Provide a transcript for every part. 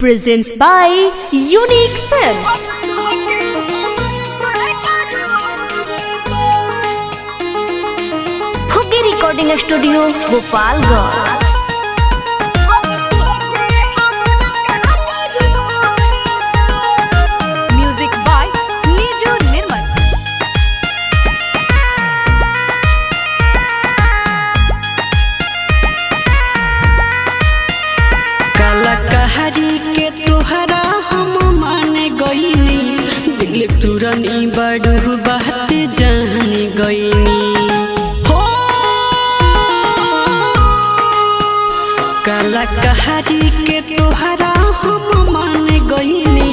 presents by Unique Films. Phuggi recording studio Gopalganj. Music by Niju Nirmal. कलाकारी के तोहरा हम मान गईनी, दिल तुरनी बड़ू बात जान गईनी हो। कलाकारी के तोहरा हम मान गईनी,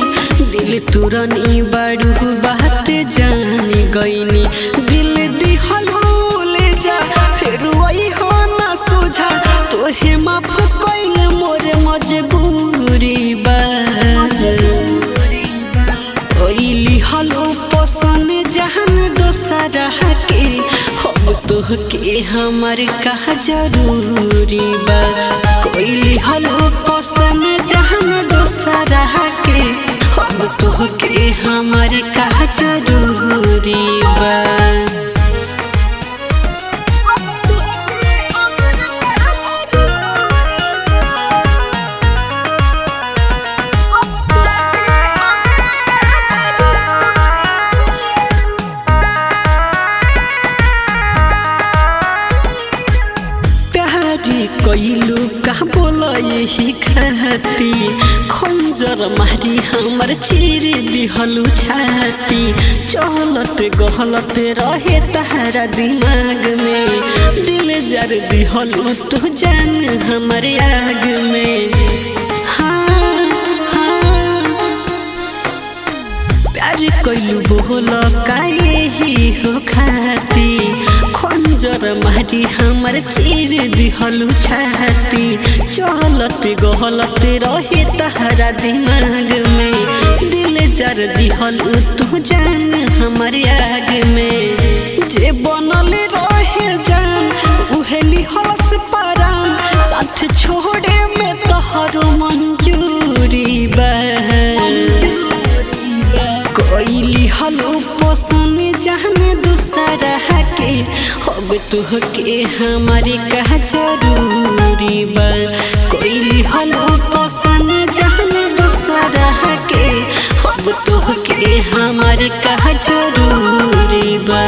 दिल तुरनी बड़ू बात जान गईनी। दिल दिहलो ले जा फिर वही हो ना सोझा, तोहे माफ कइल मोर मजबूरी बा। ओइली हलो पसंद जहान दोसरा के, हम तोहके हमार का जरूरी बा। कोइली हलो पसंद जहान दोसरा के, हम तोहके हमार का जरूरी बा। कइलू का बोल यही खाती, खंजर मारी हमर चीर दिहलू छाती। चलत गहलत रहे तहरा दिमाग में, दिल जर दिहलू तो जान हमर आग में। हाँ हाँ प्यार कइलू बोल का यही हो खाती, खंजर मारी हमर चीर दिहलू छाती। चलत गहलत रहे तहरा दिमाग में, दिल जर दिहलू तू जान हमर आग में। जे बनल रहे जान उहेली हस परान, साथ छोड़े में तोहरो मंजूरी बा। कोइली हलो पसंद जान दूसरा के, अब तुहके हमारे का जरूरी बा। कोइली हलो पसंद जान दूसरा के, अब तुहके हमारे का जरूरी बा।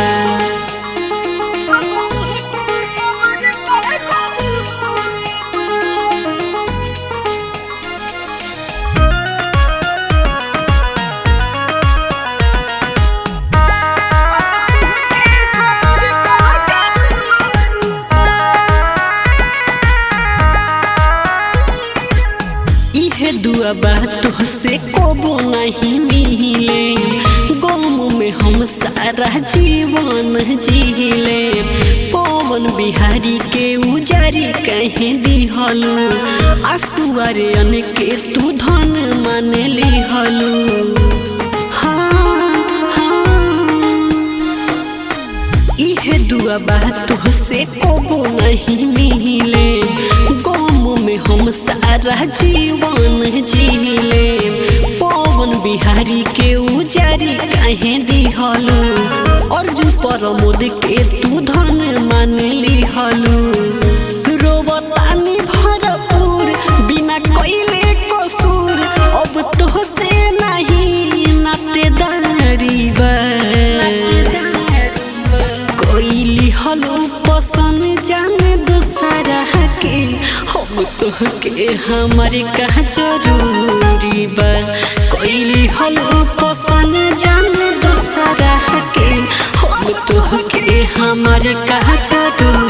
दुआ बात से कबो नहीं मिले, गम में हम सारा जीवन जीले। पवन बिहारी के उजारी कहीं दिहलू, आंसुआरे अन के तू धन मान लिहलू। हाँ हाँ इहे दुआ बात से कबो नहीं मिले, गम में हम सारा जीवन जीले। पवन बिहारी के उजारी काहे दिहलू, अर्जुन प्रमोद के तू धन मान लिहलू। रोवतानी भरपूर बिना कइले कसूर, अब तो से नहीं नातेदारी बा। कोइली हलो पसंद जाने दूसरा के, हम तोहके हमारे का जरूरी बा। कोइली हलो पसंद जाने दूसरा के, हम तोहके हमारे का जरूरी